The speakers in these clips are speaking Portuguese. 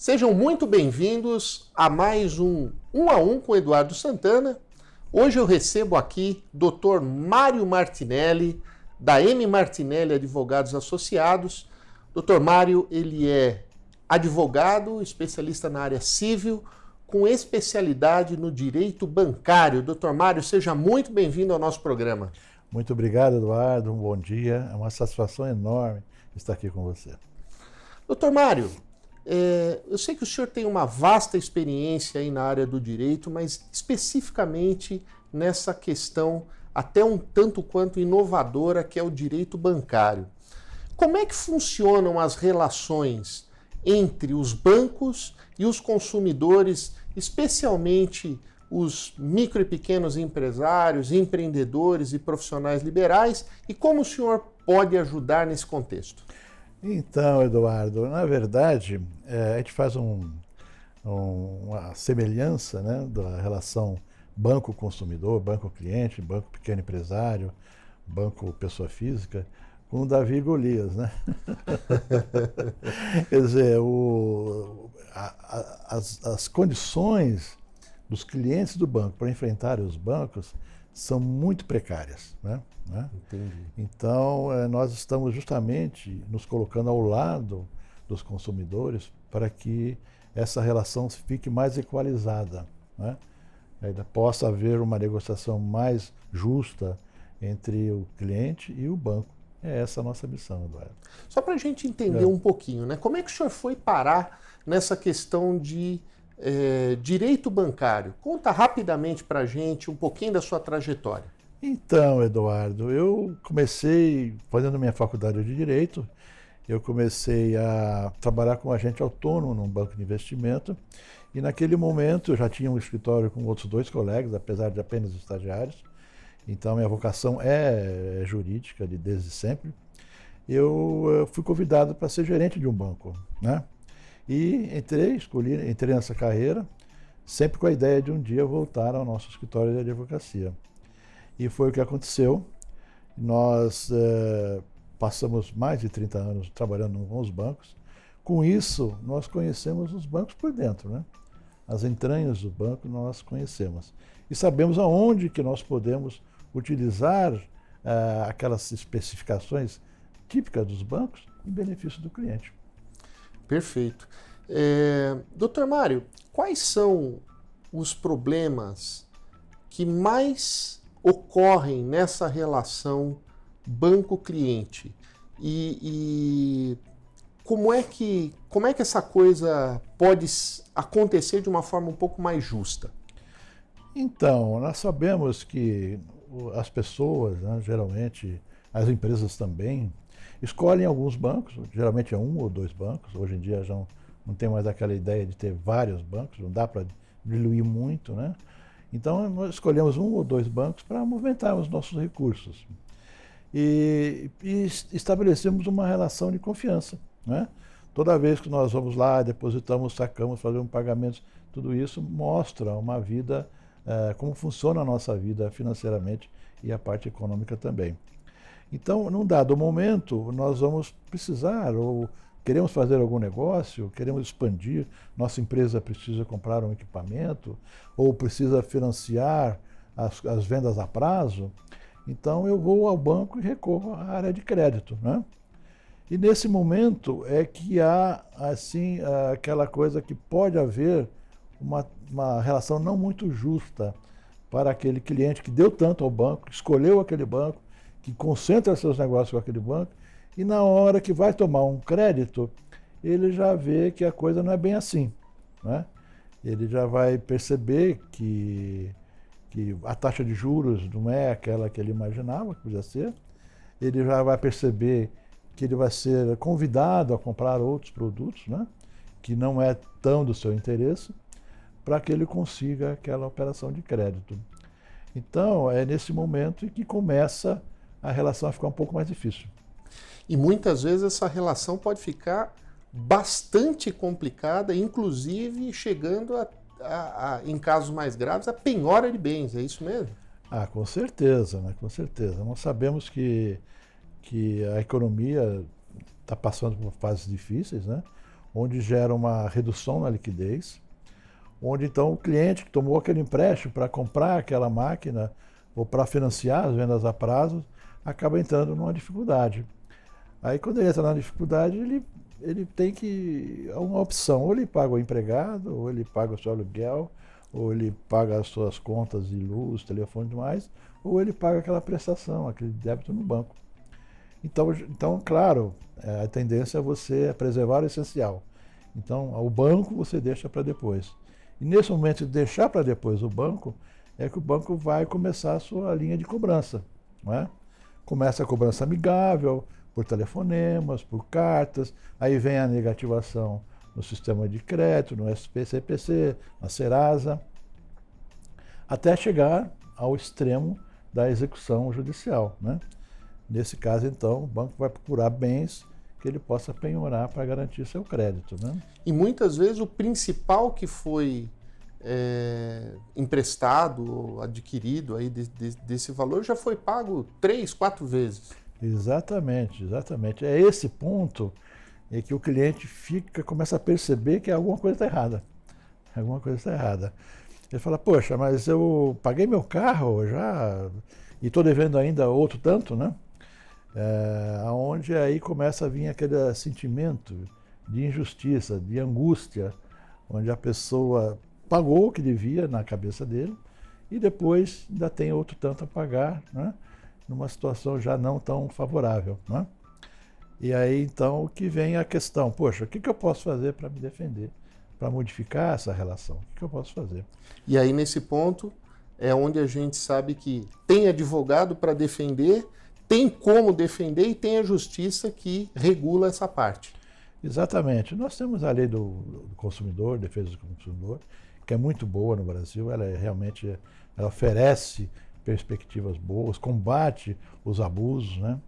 Sejam muito bem-vindos a mais um a um com Eduardo Santana. Hoje eu recebo aqui Dr. Mário Martinelli, da M. Martinelli Advogados Associados. Dr. Mário, ele é advogado, especialista na área civil, com especialidade no direito bancário. Dr. Mário, seja muito bem-vindo ao nosso programa. Muito obrigado, Eduardo. Um bom dia. É uma satisfação enorme estar aqui com você. Dr. Mário, eu sei que o senhor tem uma vasta experiência aí na área do direito, mas especificamente nessa questão até um tanto quanto inovadora que é o direito bancário. Como é que funcionam as relações entre os bancos e os consumidores, especialmente os micro e pequenos empresários, empreendedores e profissionais liberais, e como o senhor pode ajudar nesse contexto? Então, Eduardo, na verdade, a gente faz uma semelhança, né, da relação banco-consumidor, banco-cliente, banco pequeno empresário, banco pessoa física, com o Davi e Golias, né? Quer dizer, as condições dos clientes do banco para enfrentarem os bancos são muito precárias, né? Entendi. Então, nós estamos justamente nos colocando ao lado dos consumidores para que essa relação fique mais equalizada, né? Ainda possa haver uma negociação mais justa entre o cliente e o banco. É essa a nossa missão, Eduardo. Só para a gente entender um pouquinho, né? Como é que o senhor foi parar nessa questão de direito bancário? Conta rapidamente para a gente um pouquinho da sua trajetória. Então, Eduardo, eu comecei fazendo minha faculdade de Direito, eu comecei a trabalhar como agente autônomo num banco de investimento e naquele momento eu já tinha um escritório com outros 2 colegas, apesar de apenas estagiários, então minha vocação é jurídica desde sempre. Eu fui convidado para ser gerente de um banco, né? E entrei nessa carreira, sempre com a ideia de um dia voltar ao nosso escritório de advocacia. E foi o que aconteceu. Nós passamos mais de 30 anos trabalhando com os bancos. Com isso, nós conhecemos os bancos por dentro, né? As entranhas do banco nós conhecemos. E sabemos aonde que nós podemos utilizar aquelas especificações típicas dos bancos em benefício do cliente. Perfeito. Dr. Mário, quais são os problemas que mais ocorrem nessa relação banco-cliente? E como é que essa coisa pode acontecer de uma forma um pouco mais justa? Então, nós sabemos que as pessoas, né, geralmente, as empresas também, escolhem alguns bancos, geralmente é 1 ou 2 bancos. Hoje em dia já não tem mais aquela ideia de ter vários bancos, não dá para diluir muito, né? Então, nós escolhemos 1 ou 2 bancos para movimentar os nossos recursos. E estabelecemos uma relação de confiança, né? Toda vez que nós vamos lá, depositamos, sacamos, fazemos pagamentos, tudo isso mostra uma vida, como funciona a nossa vida financeiramente e a parte econômica também. Então, num dado momento, nós vamos precisar, ou queremos fazer algum negócio, queremos expandir, nossa empresa precisa comprar um equipamento, ou precisa financiar as vendas a prazo, então eu vou ao banco e recorro à área de crédito, né? E nesse momento é que há, assim, aquela coisa que pode haver uma relação não muito justa para aquele cliente que deu tanto ao banco, escolheu aquele banco, que concentra seus negócios com aquele banco, e na hora que vai tomar um crédito, ele já vê que a coisa não é bem assim, né? Ele já vai perceber que a taxa de juros não é aquela que ele imaginava que podia ser, ele já vai perceber que ele vai ser convidado a comprar outros produtos, né, que não é tão do seu interesse, para que ele consiga aquela operação de crédito. Então, é nesse momento em que começa a relação a ficar um pouco mais difícil. E muitas vezes essa relação pode ficar bastante complicada, inclusive chegando em casos mais graves, a penhora de bens, é isso mesmo? Ah, com certeza, né? Com certeza. Nós sabemos que a economia está passando por fases difíceis, né? onde gera uma redução na liquidez, onde então o cliente que tomou aquele empréstimo para comprar aquela máquina ou para financiar as vendas a prazo, acaba entrando numa dificuldade. Aí quando ele entra na dificuldade, ele tem que uma opção, ou ele paga o empregado, ou ele paga o seu aluguel, ou ele paga as suas contas de luz, telefone e demais, ou ele paga aquela prestação, aquele débito no banco. Então, claro, a tendência é você preservar o essencial. Então, o banco você deixa para depois. E nesse momento de deixar para depois o banco, é que o banco vai começar a sua linha de cobrança. Não é? Começa a cobrança amigável, por telefonemas, por cartas, aí vem a negativação no sistema de crédito, no SPCPC, na Serasa, até chegar ao extremo da execução judicial. Né? Nesse caso, então, o banco vai procurar bens que ele possa penhorar para garantir seu crédito. Né? E muitas vezes o principal que foi emprestado, adquirido aí desse valor já foi pago 3, 4 vezes. Exatamente. É esse ponto em que o cliente começa a perceber que alguma coisa está errada. Ele fala, poxa, mas eu paguei meu carro já e estou devendo ainda outro tanto, né? Onde aí começa a vir aquele sentimento de injustiça, de angústia, onde a pessoa pagou o que devia na cabeça dele e depois ainda tem outro tanto a pagar, né? Numa situação já não tão favorável. Né? E aí então que vem a questão, poxa, o que eu posso fazer para me defender, para modificar essa relação? O que eu posso fazer? E aí nesse ponto é onde a gente sabe que tem advogado para defender, tem como defender e tem a justiça que regula essa parte. Exatamente. Nós temos a lei do consumidor, defesa do consumidor, que é muito boa no Brasil, ela oferece perspectivas boas, combate os abusos. Né?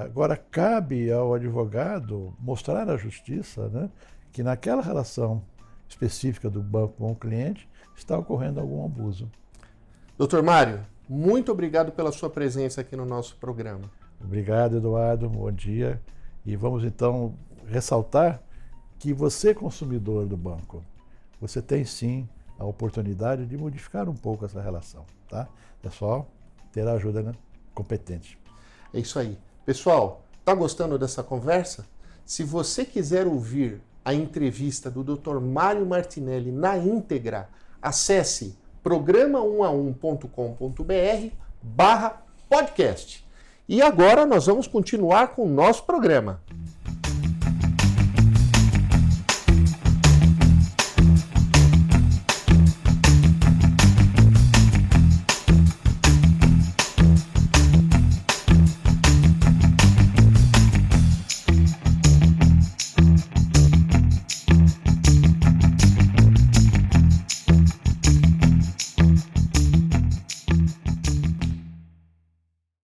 Agora, cabe ao advogado mostrar à justiça, né, que naquela relação específica do banco com o cliente está ocorrendo algum abuso. Doutor Mário, muito obrigado pela sua presença aqui no nosso programa. Obrigado, Eduardo, bom dia. E vamos então ressaltar que você, consumidor do banco, você tem sim a oportunidade de modificar um pouco essa relação, tá? É só ter a ajuda, né, competente. É isso aí. Pessoal, tá gostando dessa conversa? Se você quiser ouvir a entrevista do Dr. Mário Martinelli na íntegra, acesse programa1a1.com.br/podcast. E agora nós vamos continuar com o nosso programa.